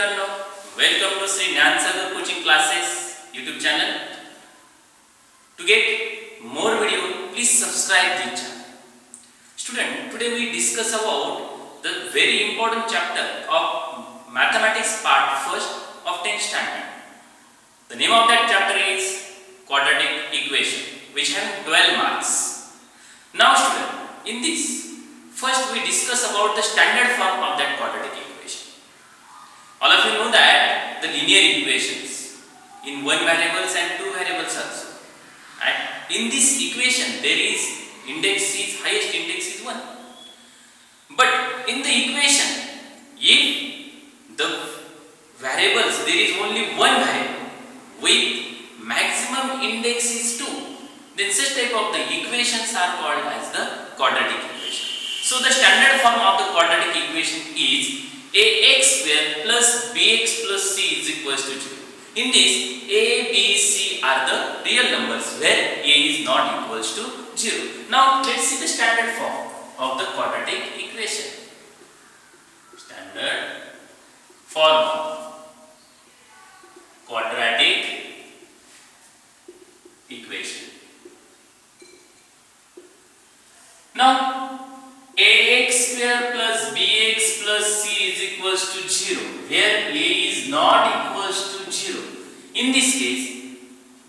मित्रांनो, welcome to Shri Gyansagar coaching classes YouTube channel. To get more video, please subscribe this channel. Student, today we discuss about the very important chapter of mathematics part first of 10th standard. The name of that chapter is quadratic equation, which have 12 marks. Now student, in this, first we discuss about the standard form of that quadratic equation. All of you know that the linear equations in one variables and two variables also. And in this equation there is highest index is 1. But in the equation, if the variables, there is only one variable with maximum index is 2, then such type of the equations are called as the quadratic equation. So the standard form of the quadratic equation is ax square plus bx plus c is equals to 0. In this, a, b, c are the real numbers where a is not equals to 0. Now let's see the standard form of the quadratic equation. Standard form of quadratic equation. Now ax square plus bx plus c is equals to 0 where a is not equals to 0. In this case,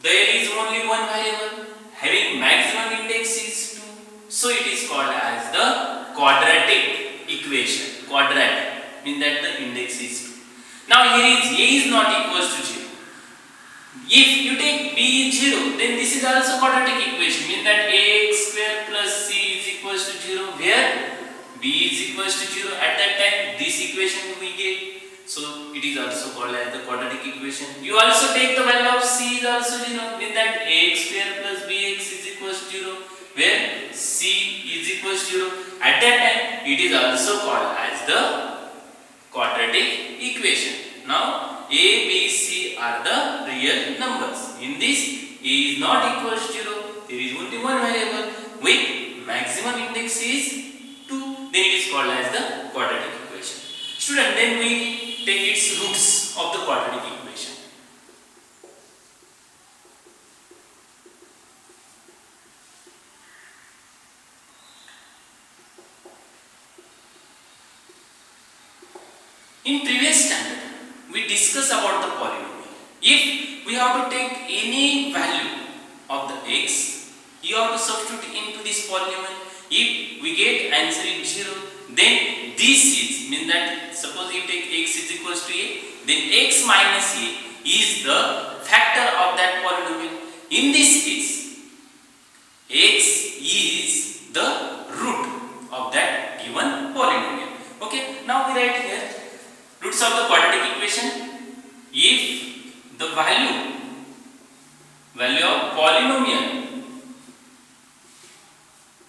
there is only one variable having maximum index is 2. So it is called as the quadratic equation. Quadratic means that the index is 2. Now here is a is not equals to 0. If you take b is 0, then this is also quadratic equation, means that ax square plus c is equals to 0 where b is equals to 0. At that time this equation we get, so it is also called as the quadratic equation. You also take the value of c is also 0, means that ax square plus bx is equals to 0 where c is equals to 0. At that time it is also called as the quadratic equation. Now a, b, c are the real numbers. In this, a is not equals to 0. There is only one variable with maximum index is 2. Then it is called as the quadratic equation. Student, then we take its roots of the quadratic equation. In previous standard, we discuss about the polynomial. If we have to take any value of the x, you have to substitute into this polynomial. If we get answer is 0, then this is, mean that suppose you take x is equals to a, then x minus a is the factor of that polynomial. In this case, x is the root of that given polynomial. Okay, now we write here roots of the quadratic equation. If the value of polynomial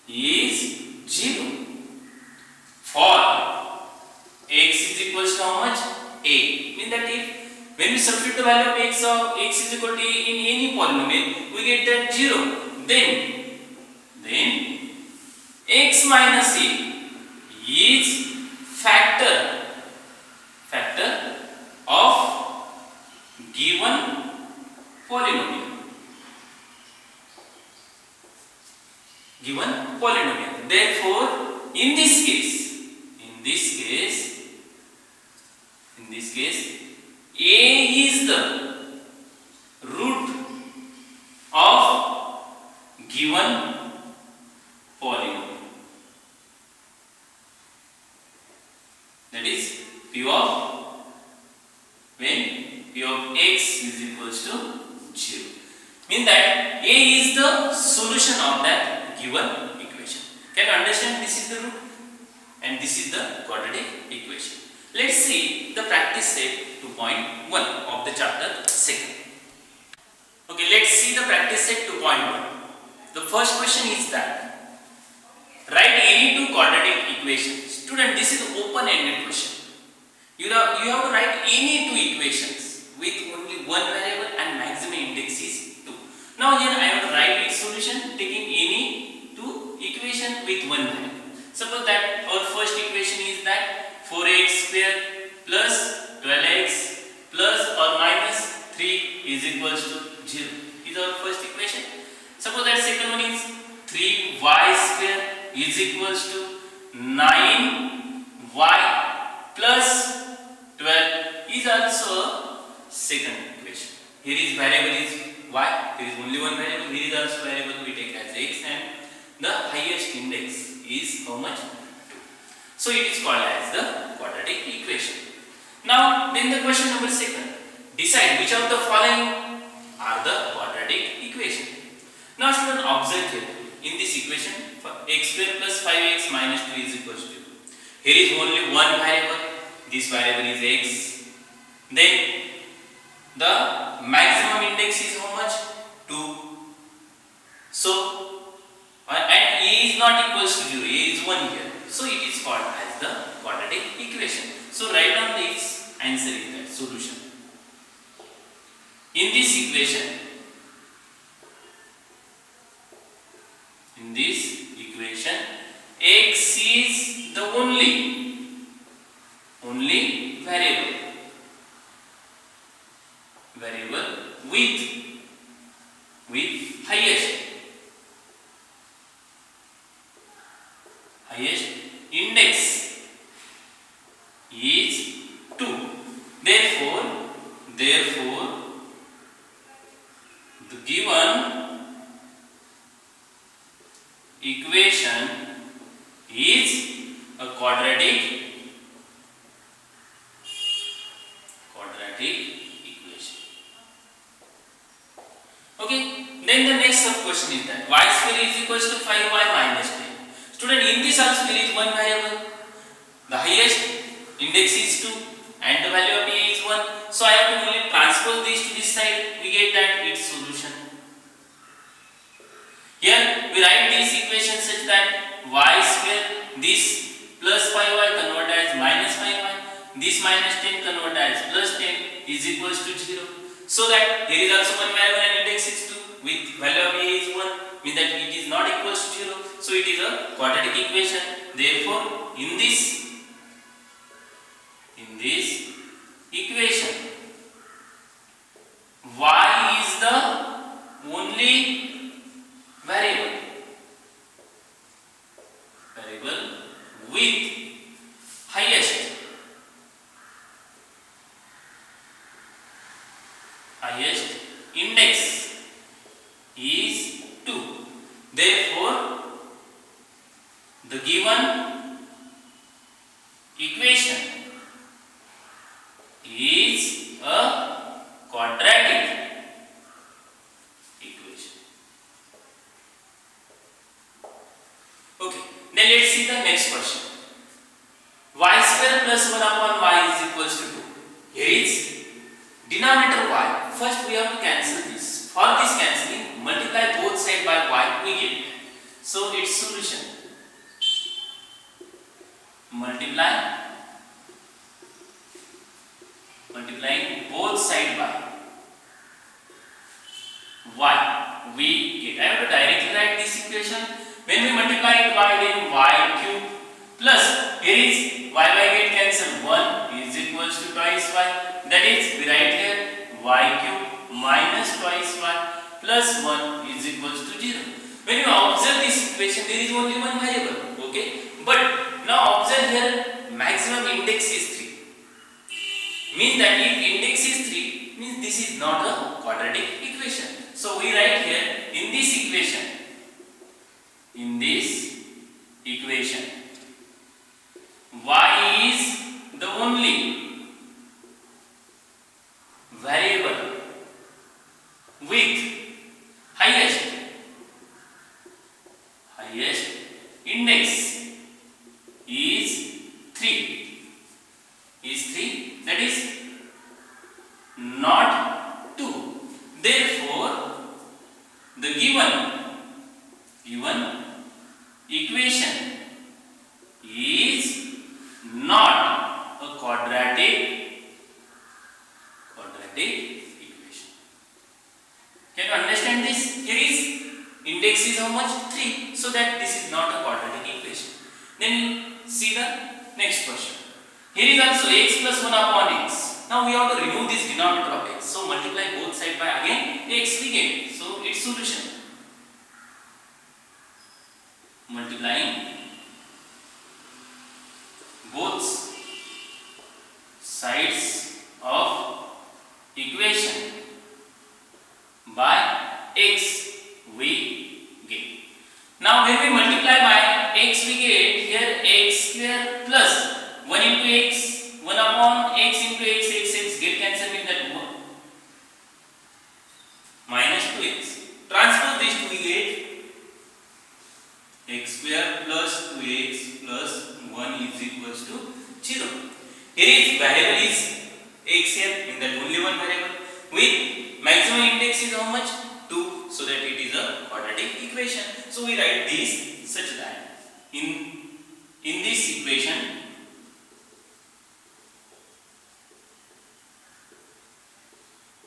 is 0 for x is equals to how much? A. Means that if when we substitute the value of x is equal to a in any polynomial, we get that 0. Then x minus a is factor of given polynomial. Therefore, in this case, a is the root of given polynomial. That is p of x is equals to 0. Means that a is the solution of that given equation. Can you understand? This is the root and this is the quadratic equation. Let's see the practice set 2.1 of the chapter 2nd. Okay, let's see the practice set 2.1. The first question is that write any two quadratic equations. Student, this is open-ended question. You have to write any two equations with only one variable and maximum index is 2. Now here I have to write its solution taking any two equation with one variable. Suppose that our first equation is that 4x square plus 12x that second one is 3y square is equals to 9y plus 12 is also second equation. Here is variable is y, there is only one variable, here is also variable we take as x, and the highest index is how much? 2. So it is called as the quadratic equation. Now then the question number second, decide which of the following are the quadratic equation. Now student, observe here, in this equation x square plus 5x minus 2 is equals to 2. Here is only one variable, this variable is x, then the maximum index is how much? 2. So and a is not equals to 0, a is 1 here, so it is called as the quadratic equation. So write down this answer is that solution. In this equation, x is the only variable with highest index is 2. Therefore the given equation is a quadratic equation. Okay, then the next sub question is that y square is equals to 5y minus 10. Student, in this also there is one variable, the highest index is 2 and the value of a is 1, so I have to only transpose this to this side, we get that its solution. Here we write this equation such that y square, this plus 5y convert as minus 5y, this minus 10 convert as plus 10 is equals to 0. So that here is also one variable and index is 2 with value of a is 1, means that it is not equals to 0. So it is a quadratic equation. Therefore in this equation y is the only variable with highest index is 2. Therefore the given equation is a quadratic equation. Okay, then let's see the next question. Y square plus 1 upon y is equals to 2. Here is denominator y. First we have to cancel this. For this cancelling, multiply both sides by y, we get that. So its solution, multiplying both sides by y, we get. I have to directly write this equation. When we multiply it by, then y cube plus, here is y get cancelled, 1 is equals to twice y, that is we write here y cube minus twice y plus 1 is equals to 0. When you observe this equation, there is only one variable, okay, but now observe here maximum index is 3, means that if index is 3, means this is not a quadratic equation. So we write here in this equation y is the only variable with highest index is 3, that is not 2. Therefore the given equation is not a quadratic equation. Can you understand this? Here is index is how much? 3, so that this is not a quadratic equation. Then see the next question. Here is also x plus 1 upon x. Now we have to remove this denominator of x, so multiply both sides by again x we get. So its solution, Now when we multiply by x, we get here x square plus 1 into x, 1 upon x into x get cancelled in that 1 minus 2x. Transpose this to we get x square plus 2x plus 1 is equals to 0. Here is variable is x here, in that only one variable with maximum index is how much? 2, so that it is a quadratic equation. So we write this such that in this equation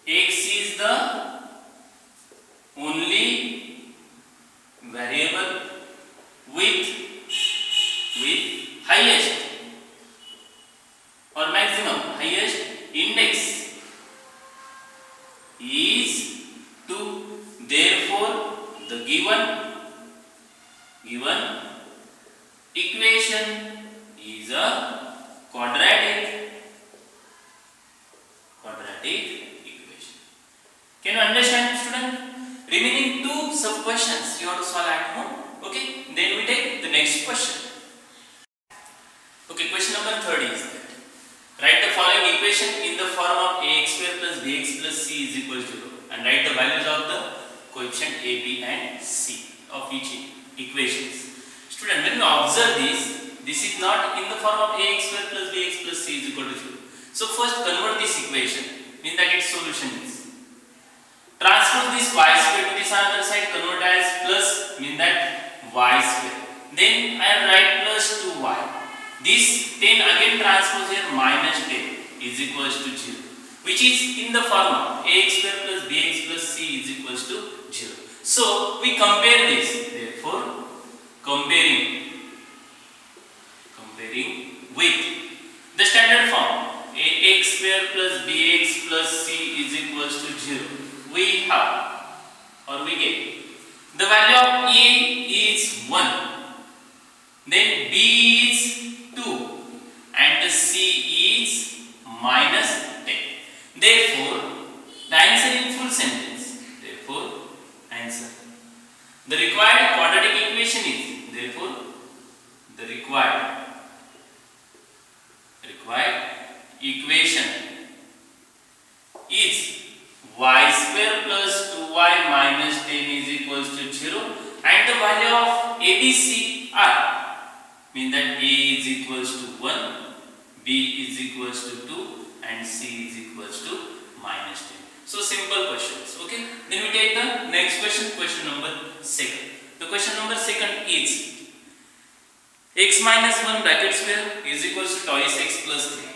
x is the only variable with highest or maximum highest index is 2. Therefore the given equation is a quadratic equation. Can you understand, student? Remaining 2 sub questions you have to solve at home. Okay, then we take the next question. Okay, question number 30 is that write the following equation in the form of ax square plus bx plus c is equal to 0, and write the values of the coefficient a, b and c of each equations. Student, when you observe this is not in the form of ax square plus bx plus c is equal to 0. So first convert this equation, mean that its solution is transpose this y square to this other side, convert as plus, mean that y square. Then I write plus 2y. This 10 again transpose here, minus 10 is equals to 0, which is in the form of ax square plus bx plus c is equals to 0. So we compare this. Therefore, comparing with the standard form ax square plus bx plus c is equals to 0, we have or we get the value of a is 1, then b is 2 and the c is minus 10. Therefore the answer in full sentence, therefore answer, the required quadratic equation is, therefore the required equation is y square plus 2y minus 10 is equals to 0, and the value of a, b, c are, mean that a is equals to 1, b is equals to 2 and c is equals to minus 10. So simple questions. Okay, then we take the next question, question number 2. The question number 2 is x minus 1 bracket square is equals to twice x plus 3.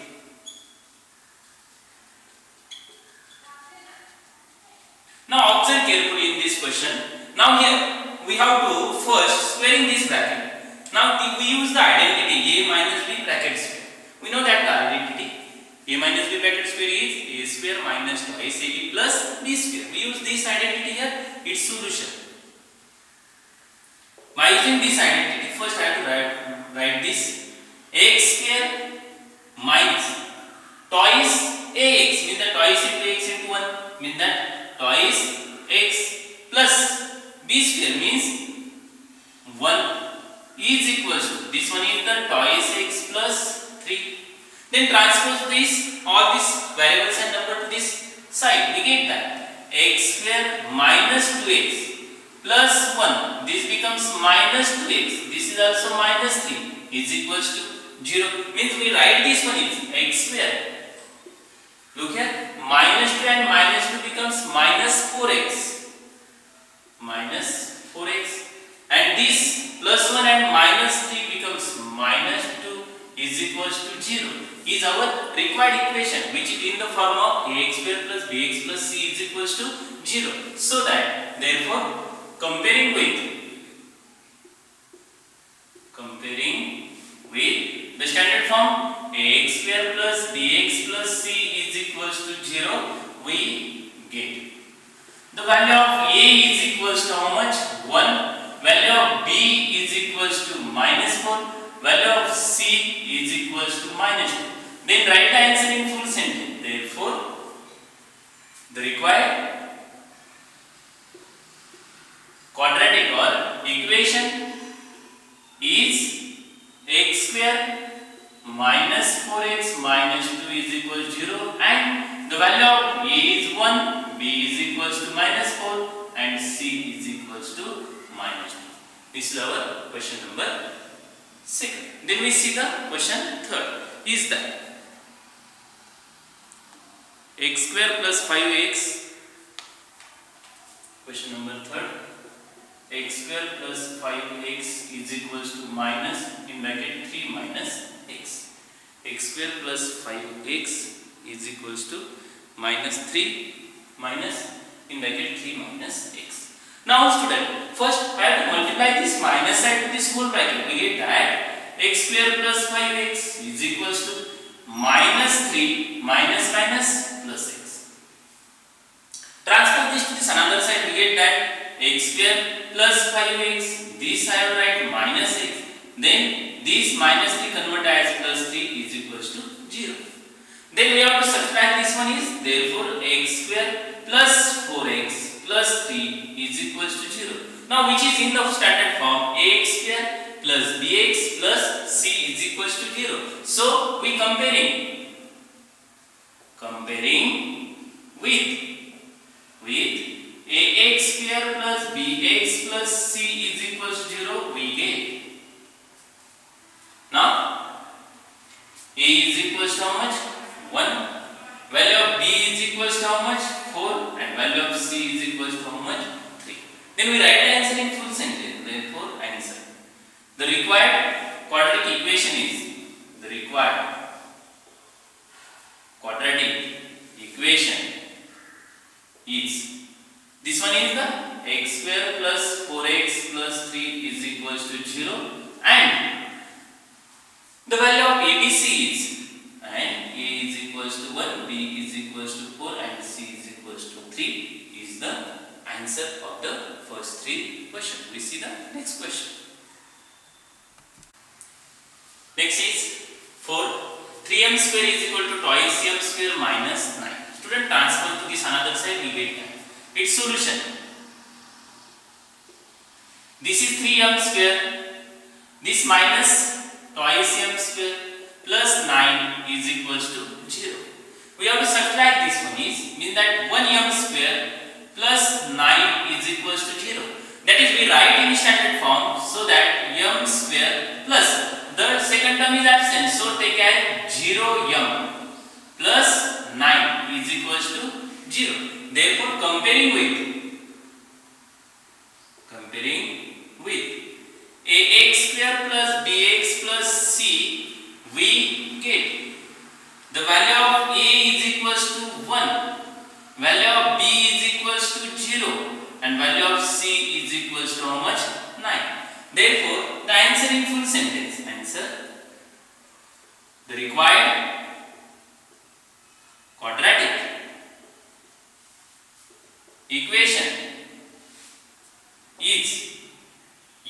Now observe carefully in this question. Now here we have to first squaring this bracket. Now we use the identity a minus b bracket square. We know that the identity a minus b bracket square is a square minus twice ab plus b square. We use this identity here, its solution. By using this identity, first I have to write this x square minus twice ax, mean that twice into x into 1, mean that twice x plus b square means 1 is equals to, this one is the twice x plus 3. Then transpose this, all these variables and number to this side, we get that x square minus 2x plus 1, this becomes minus 2x, this is also minus 3 is equals to 0, means we write this one is x square, look here, minus 2 and minus 2 becomes minus 4x, and this plus 1 and minus 3 becomes minus 2 is equals to 0, is our required equation, which is in the form of ax square plus bx plus c is equals to 0. So that therefore comparing with the standard form ax square plus bx plus c is equals to 0, we get the value of a is equals to how much? 1, value of b is equals to minus 4, value of c is equals to minus 2. Then write the answer in full sentence. Therefore the required quadratic or equation is x square minus 4x minus 2 is equal to 0 and the value of a is 1, b is equals to minus 4 and c is equals to minus 2. This is our question number 2nd. Then we see the question 3rd. Is that x square plus 5x, question number 3rd, x square plus 5x is equals to minus in bracket 3 minus x. X square plus 5x is equals to minus 3 minus in bracket 3 minus x. Now student, first I have to multiply this minus side to this whole bracket. We get that x square plus 5x is equals to minus 3 minus minus plus x. Transfer this to this another side. We get that x square plus 5x, this I will write minus x, then this minus 3 convert as plus 3 is equals to 0. Then we have to subtract this one is, therefore x square plus 4x plus 3 is equals to 0. Now which is in the standard form, ax square plus bx plus c is equals to 0. So we comparing with ax square plus bx plus c is equals to 0 we get. Now a is equals to how much? 1. Value of b is equals to how much? 4. And value of c is equals to how much? 3. Then we write the answer in full sentence. Therefore answer. The required quadratic equation is this one is the x square plus 4x plus 3 is equals to 0 and the value of ABC is, and a is equals to 1, b is equals to 4 and c is equals to 3 is the answer of the first 3 questions. We see the next question. Next is 4. 3m square is equal to twice m square minus 9. Student, transfer to this another side, we get that. Its solution. This is 3m square. This minus twice m square plus 9 is equals to 0. We have to subtract this one is, means that 1m square plus 9 is equals to 0. That is, we write in standard form so that m square plus the second term is absent, so take as 0m plus 9 is equals to 0. Therefore comparing with ax square plus bx plus c, we get the value of a is equals to 1, value of b is equals to 0 and value of c is equals to how much? 9. Therefore the answer in full sentence, answer, the required quadratic equation is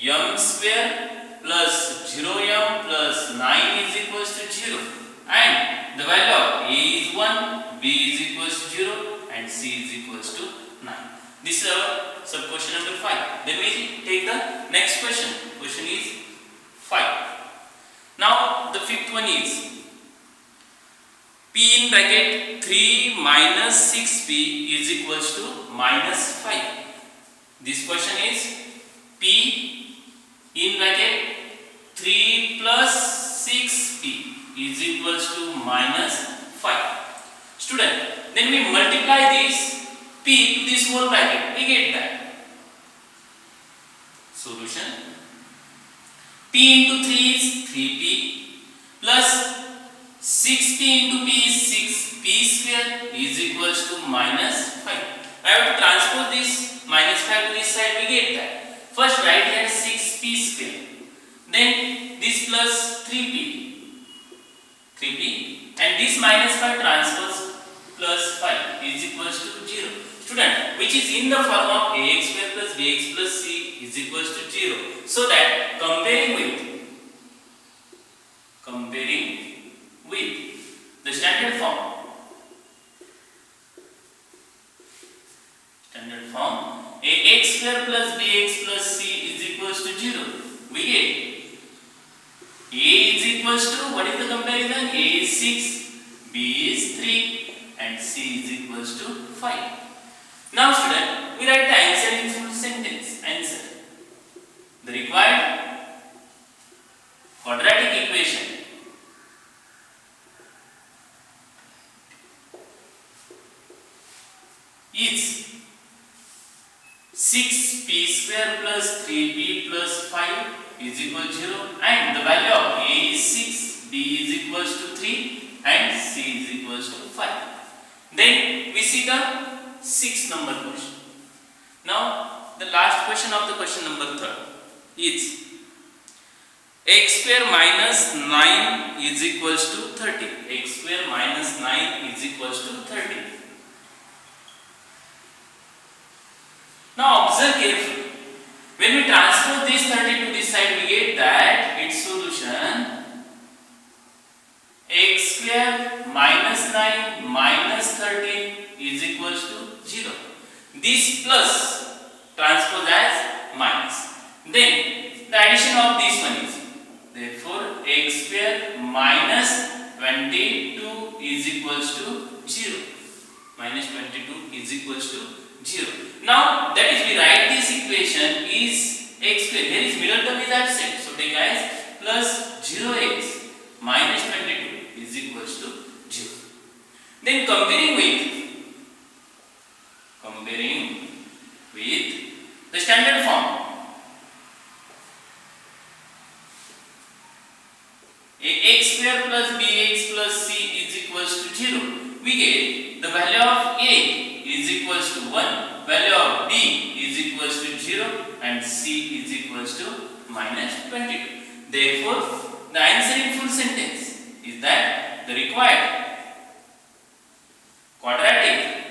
m square plus 0m plus 9 is equals to 0 and the value of a is 1, b is equals to 0 and c is equals to 9. This is our sub question number 5. Then we take the next question. Question is 5. Now the 5th one is p in bracket 3 minus 6p is equals to minus 5. This question is p in bracket 3 plus 6p is equals to minus 5. Student, then we multiply this p to this whole bracket, we get that. Solution. P into 3 is 3p plus 6p into p is 6p square is equals to minus 5. I have to transpose this minus 5 to this side, we get that. First write here 6p square, then this plus 3p and this minus 5 transpose plus 5 is equals to 0. Student, which is in the form of ax square plus bx plus c is equals to 0. So that comparing with the standard form ax square plus bx plus c is equals equals to 0. We get A is equals to, what is the comparison? A is 6, B is 3 and C is equals to 5. Now student, we write the answer in full sentence. Answer. The required quadratic equation is 6p square plus 3p plus 5 is equal to 0 and the value of A is 6, B is equals to 3 and C is equals to 5. Then we see the 6th number question. Now the last question of the question number 3 is x square minus 9 is equals to 30. X square minus 9 is equals to 30. Now observe carefully. When we transpose this 30 to this side, we get that its solution x square minus 9 minus 13 is equals to 0. This plus transpose as minus. Then the addition of this one is, therefore x square minus 22 is equals to 0. Minus 22 is equals to 0. Now that is, we write this equation is x square. Here is middle term is absent. So take as plus 0x minus 22 is equals to 0. Then comparing with the standard form, ax square plus bx plus c is equals to 0. We get the value of a is equals to 1, value of b is equals to 0 and c is equals to minus 22. Therefore, the answer in full sentence is that the required quadratic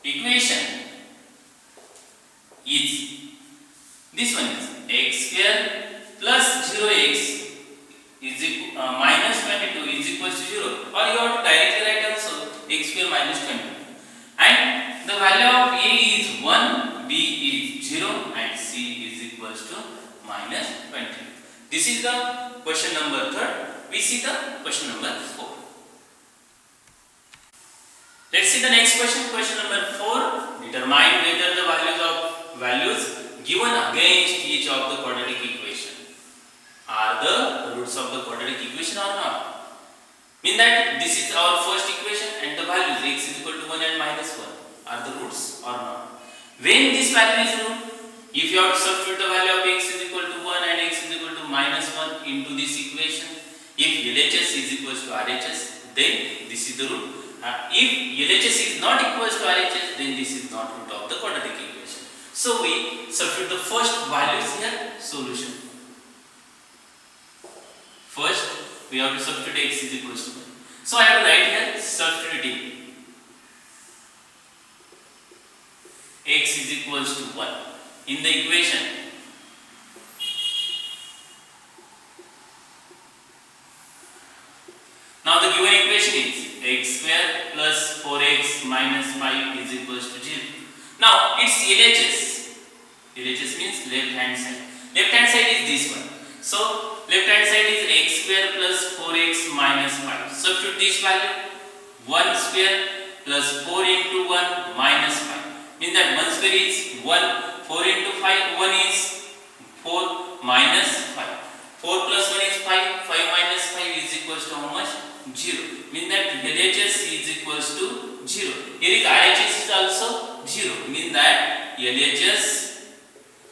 equation is, this one is x square plus 0x is minus 22 is equals to 0, or you have to directly write also x square minus 22, and the value of a is 1, b is 0 and c is equals to minus 20. This is the question number 3. We see the question number 4. Let's see the next question. Question number 4. Determine whether the values given against each of the quadratic equation are the roots of the quadratic equation or not. Mean that this is our first equation and the values x is equal to 1 and minus 1 are the roots or not. When this value is root, if you have to substitute the value of x is equal to 1 and x is equal to minus 1 into this equation, if LHS is equals to RHS, then this is the root. If LHS is not equals to RHS, then this is not root of the quadratic equation. So we substitute the first values here, solution. First, we have to substitute x is equals to 1. So I have to write here substituting x is equals to 1 in the equation. Now the given equation is x square plus 4x minus 5 is equals to 0. Now its LHS. LHS means left hand side. Left hand side is this one. So left hand side is x square plus 4x minus 5. Substitute this value. 1 square plus 4 into 1 minus 5. Means that 1 square is 1. 4 into 5, 1 is 4 minus 5. 4 plus 1 is 5. 5 minus 5 is equals to how much? 0. Means that LHS is equals to 0. Here is RHS is also 0. Means that LHS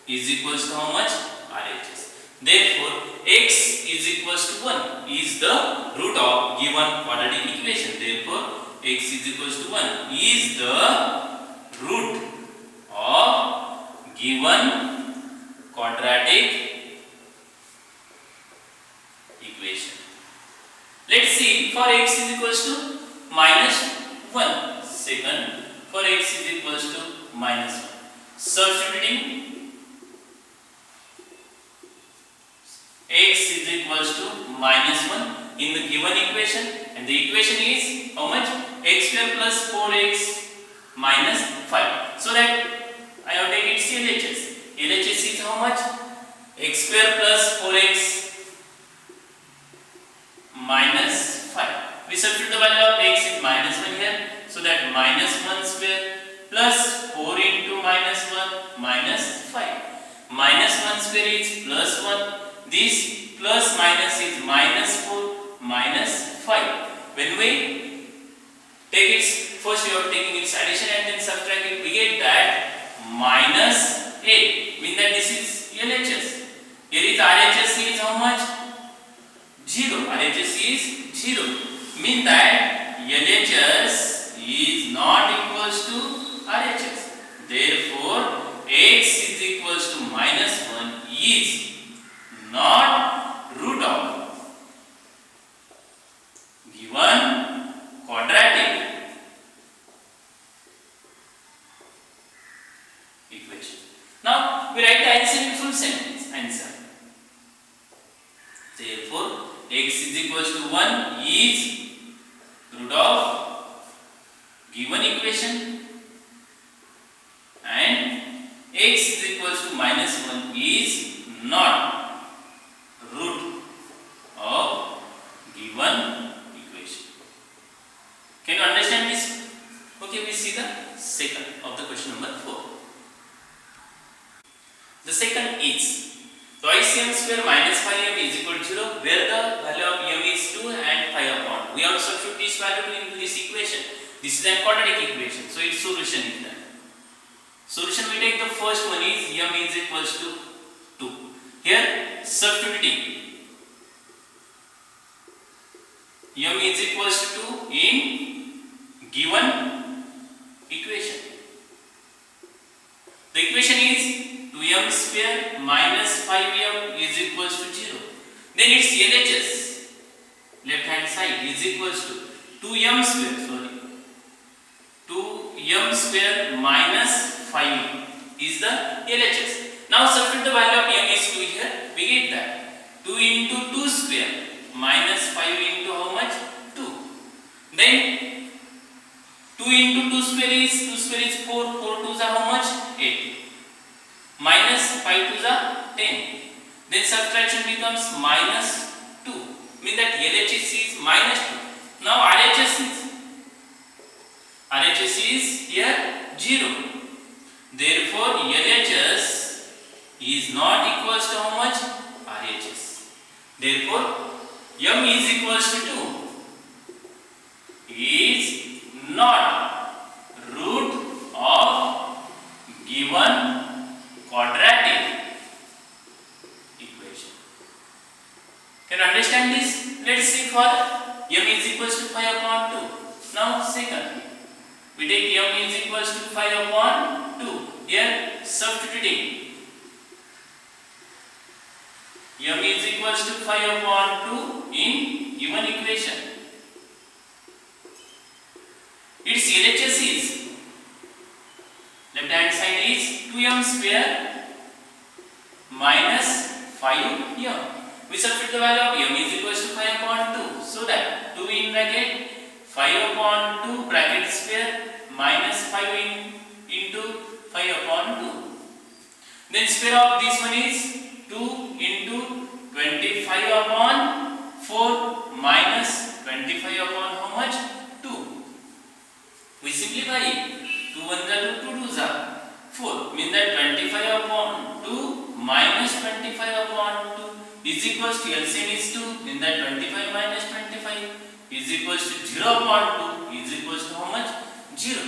is equals to how much? RHS. Therefore, x is equals to 1 is the root of given quadratic equation. Therefore, x is equals to 1 is the root of given quadratic equation. Let's see for x is equals to minus 1. Second, for x is equals to minus 1. Substituting x is equals to minus 1 in the given equation, and the equation is how much? X square plus 4x minus 5. So that I have taken its LHS. how much? X square plus 4x minus 5. We substitute the value of x is minus 1 here, so that minus 1 square plus 4 into minus 1 minus 5. Minus 1 square is plus 1. This plus minus is minus 4 minus 5. When we take its first we are taking its addition and then subtracting, we get that minus 8. Mean that this is LHS. Here is RHS is how much? 0. RHS is 0. Mean that LHS is not equals to RHS. Therefore, x is equals to minus 1 is not root of given quadratic equation. Now we write the answer in full sentence. Answer. Therefore, x is equals to 1 is root of given equation and x is equals to minus 1 is not root of given equation. Can you understand this? Okay, we see the second of the question number 4. The second is twice m square minus 5m is equal to 0, where the value of m is 2 and 5 upon. We also substitute this value into this equation. This is an quadratic equation, so its solution is that. Solution we take the first one is m is equals to 2. Here substituting m is equals to 2 in given equation. The equation is 2m square minus 5m is equals to 0. Then its LHS left hand side is equals to 2m square 2m square minus 5m is the LHS. Now substitute the value of m is 2 here. We get that 2 into 2 square minus 5 into how much? 2. Then 2 into 2 square is 4. 4 2s are how much? 8. Minus 5 2s are 10. Then subtraction becomes minus 2. Mean that LHS is minus 2. Now RHS is here 0. Therefore LHS is not equals to how much? RHS. Therefore m is equals to 2 is not root of given quadratic equation. Can you understand this? Let's see for m is equals to 5 upon 2. Now second, we take m is equals to 5 upon 2. Here substituting m is equals to 5 upon 2 in given equation. Its LHS is left hand side is 2m square minus 5m. We substitute the value of m is equals to 5 upon 2. So that 2 in bracket 5 upon 2 bracket square minus 5 into 5 upon 2. Then square of this one is 2 into 25 upon 4 minus 25 upon how much? 2. We simplify it. 2 1s are 2, 2 2s are 4. Mean that 25 upon 2 minus 25 upon 2 is equals to LCM is 2. Mean that 25 minus 25 is equals to 0 upon 2 is equals to how much? 0.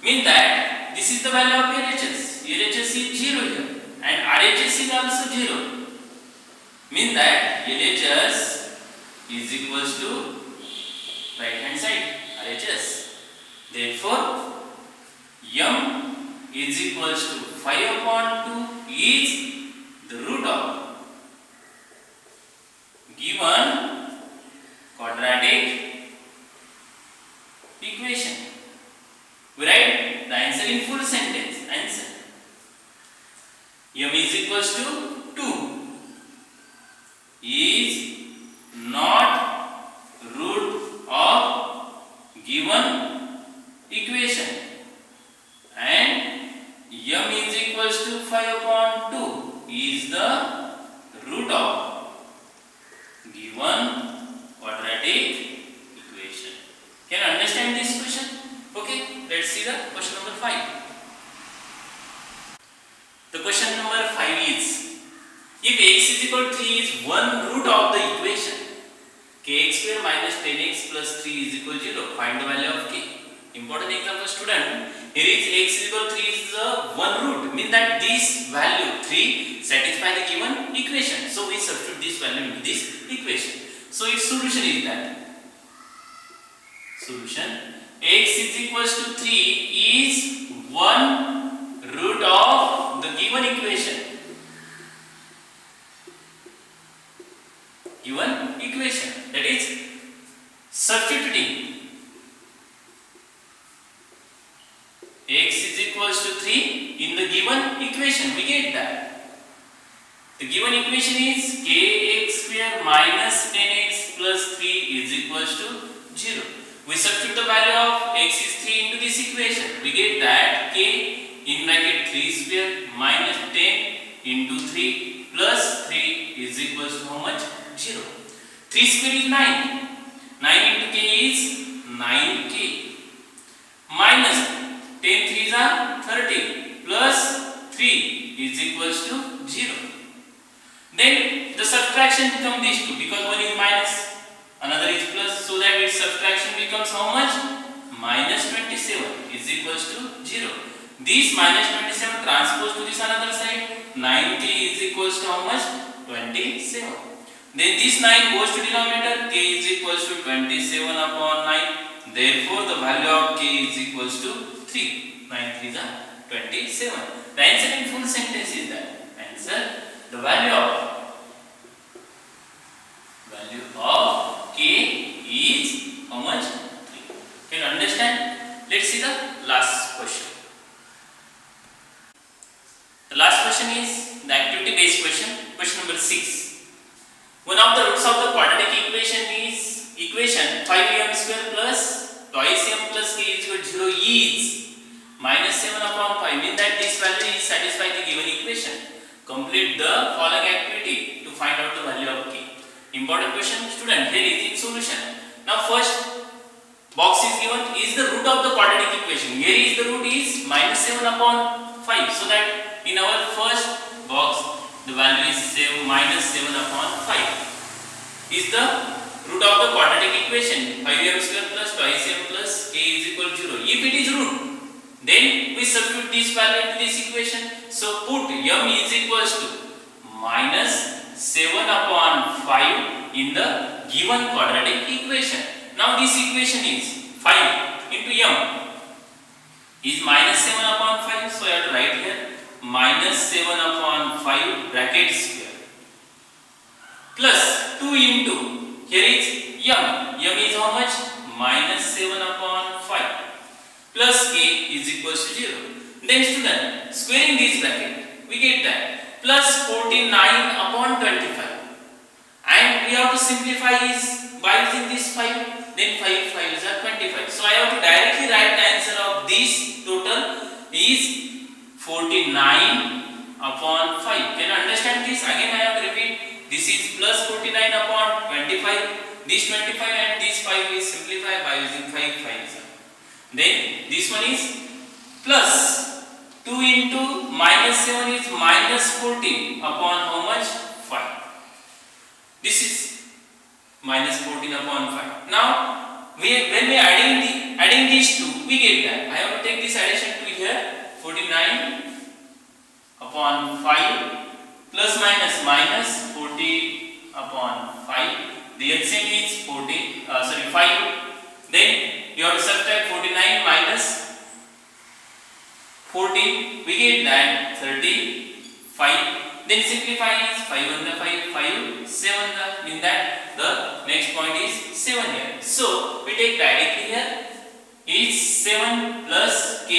Mean that this is the value of LHS. LHS is 0 here and RHS is also 0. Mean that LHS is equals to right hand side RHS. Therefore m is equals to 5 upon 2 is the root of given quadratic equation. We write the answer in full sentence. Answer m is equals to 2 is not root of given equation and m is equals to 5 upon 2 is the root of given quadratic equation. Can you understand this question? Okay, let's see the question number 5. The question number 5 is, if x is equal to 3 is one root of the equation kx square minus 10x plus 3 is equal to 0, find the value of k. Important example, student. Here is x is equal to 3 is the one root, means that this value 3 satisfy the given equation. So we substitute this value into this equation. So its solution is that solution x is equals to 3 is one root of the given equation. That is substituting x is equals to 3 in the given equation. We get that the given equation is kx square minus 10x plus 3 is equals to 0. We substitute the value of x is 3 into this equation. We get that k in bracket 3 square minus 10 into 3 plus 3 is equals to how much? 0. 3 square is 9. 9 into k is 9k minus 10 3s are 30 plus 3 is equals to 0. Then the subtraction becomes these two, because one is minus, another is plus, so that its subtraction becomes how much? Minus 27 is equals to 0. This minus 27 transpose to this another side, 9k is equals to how much? 27. Then this 9 goes to denominator, k is equals to 27 upon 9. Therefore the value of k is equals to 3. 9 3s are 27. The answer in full sentence is that answer, the value of k is how much? 3. Can you understand? Let's see the last question. The last question is the activity based question. Question number 6. One of the roots of the quadratic equation is equation 5m square plus twice m plus k is equal to 0 is minus 7 upon 5, means that this value is satisfy the given equation. Complete the following activity to find out the value of k. Important question, student. Here is its solution. Now first box is given is the root of the quadratic equation. Here is the root is minus 7 upon 5. So that in our first box the value is minus 7 upon 5 is the root of the quadratic equation 5m square plus twice m plus k is equal to 0. If it is root, then we substitute this value into this equation. So put m is equals to minus 7 upon 5 in the given quadratic equation. Now this equation is 5 into m is minus 7 upon 5. So I have to write here minus 7 upon 5 bracket square plus 2 into, here is m is how much? Minus 7 upon 5 plus k is equals to 0. Then student, squaring this bracket, we get that plus 49 upon 25, and we have to simplify is by using this 5, then 5 5s are 25. So I have to directly write the answer of this total is 49 upon 5. Can you understand this? Again I have to repeat. This is plus 49 upon 25. This 25 and this 5 is simplified by using 5 5s. Then this one is plus 2 into minus 7 is minus 14 upon how much? 5. This is minus 14 upon 5. Now when we are adding these two, we get that. I have to take this addition to here. 49 upon 5 plus minus minus 40 upon 5. The LCM is 5. Then you have to subtract 49 minus 14. We get that 35. Then simplify is 5 on the 5, 5, 7 mean that the next point is 7 here. So we take directly here is 7 plus k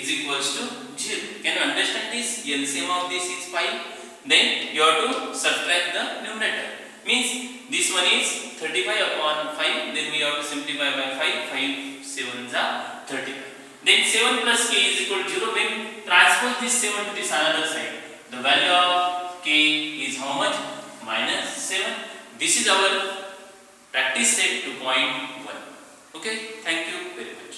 is equals to 0. Can you understand this? LCM of this is 5. Then you have to subtract the numerator. Means this one is 35 upon 5. Then we have to simplify by 5. 5 7s are 35. Then 7 plus k is equal to 0. When transpose this 7 to this another side, The value of k is how much? -7. This is our practice set 2.1. Okay, thank you very much.